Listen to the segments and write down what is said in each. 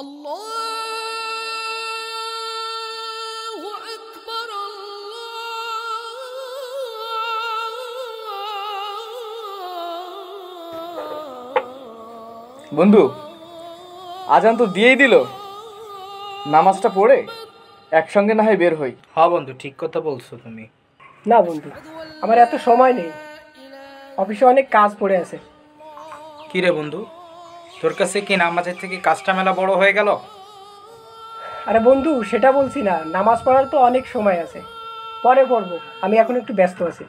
আল্লাহু আকবার। বন্ধু, আজান তো দিয়েই দিল, নামাজটা পড়ে একসঙ্গে না হয় বের হই। হ্যাঁ বন্ধু, ঠিক কথা বলছো তুমি। না বন্ধু, আমার এত সময় নেই, অফিসে অনেক কাজ পড়ে আছে। কি রে বন্ধু, তোর কাছে কি নামাজের থেকে কাজটা মেলা বড় হয়ে গেল? আরে বন্ধু, সেটা বলছি না, নামাজ পড়ার তো অনেক সময় আছে, পরে পড়বো, আমি এখন একটু ব্যস্ত আছি।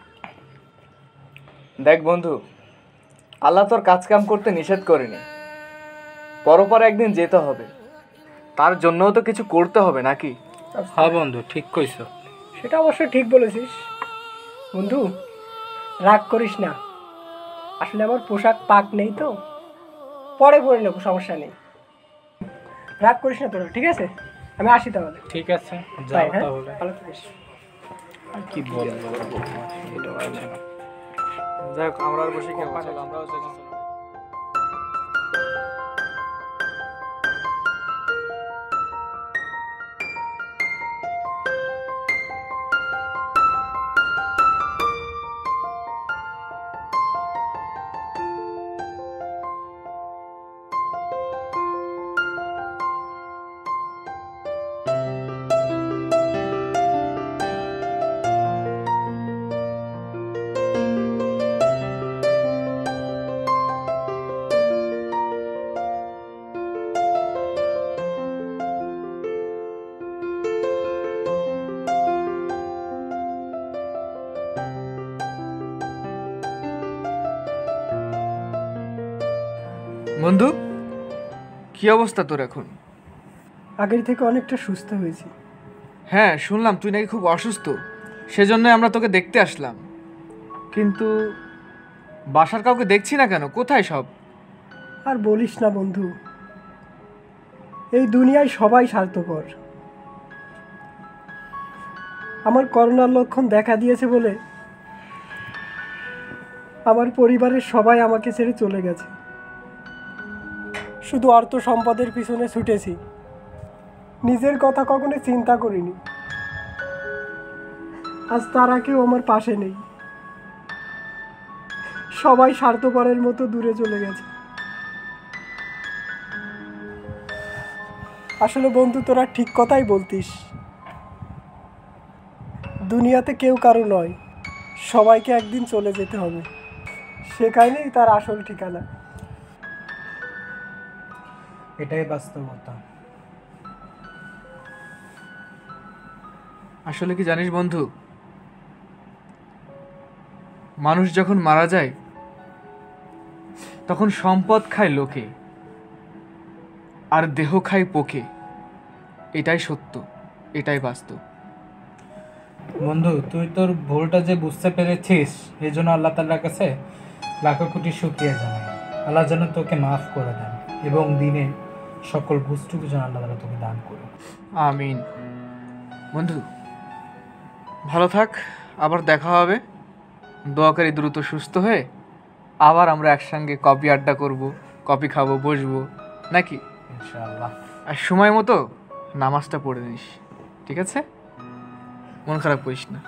দেখ বন্ধু, আল্লাহ তোর কাজ কাম করতে নিষেধ করেনি, পরপর একদিন যেতে হবে, তার জন্যও তো কিছু করতে হবে নাকি? হ্যাঁ বন্ধু, ঠিক কইছো। সেটা অবশ্য ঠিক বলেছিস বন্ধু, রাগ করিস না, আসলে আমার পোশাক পাক নেই তো, পরে পরে নেবো, সমস্যা নেই, রাগ করিস না তোরা, ঠিক আছে? আমি আসি তাহলে। ঠিক আছে, বাই, যাও হ্যাঁ, তাহলে। ভালো থাকিস। আর কি বলবো, এটা আছে না। যাই হোক, আমরা আর বসে কি হবে, চলো আমরাও চলি। বন্ধু, কি অবস্থা তোর এখন? আগের থেকে অনেকটা সুস্থ হয়েছি। হ্যাঁ, শুনলাম তুই নাকি খুব অসুস্থ, সেজন্যই আমরা তোকে দেখতে আসলাম। কিন্তু বাসার কাউকে দেখছি না কেন, কোথায় সব? আর বলিস না বন্ধু, এই দুনিয়ায় সবাই স্বার্থপর। আমার করোনার লক্ষণ দেখা দিয়েছে বলে আমার পরিবারের সবাই আমাকে ছেড়ে চলে গেছে, শুধু অর্থ সম্পদের পিছনে ছুটেছি, নিজের কথা কখনো চিন্তা করিনি। আজ তারা কেউ আমার পাশে নেই, সবাই স্বার্থপরের মতো দূরে চলে গেছে। আসলে বন্ধু, তোরা ঠিক কথাই বলতিস, দুনিয়াতে কেউ কারো নয়, সবাইকে একদিন চলে যেতে হবে, সেখানেই তার আসল ঠিকানা। এটাই বাস্তবতা। আসলে কি জানিস বন্ধু, মানুষ যখন মারা যায় তখন সম্পদ খায় লোকে, আর দেহ খায় পোকে। এটাই সত্য, এটাই বাস্তব। বন্ধু, তুই তোর ভুলটা যে বুঝতে পেরেছিস, এই জন্য আল্লাহ তাআলার কাছে লাখো কোটি শুকরিয়া জানাই। আল্লাহ যেন তোকে মাফ করে দেন এবং দিনে সকল বুঝটুকু যেন আল্লাহ তাআলা তোকে দান করুন। আমিন। বন্ধু, ভালো থাক, আবার দেখা হবে। দোয়া করি দ্রুত সুস্থ হয়ে আবার আমরা একসঙ্গে কফি আড্ডা করব, কফি খাবো, বসবো নাকি? ইনশাআল্লাহ। আর সময় মতো নামাজটা পড়ে নিস, ঠিক আছে? মন খারাপ করিস না।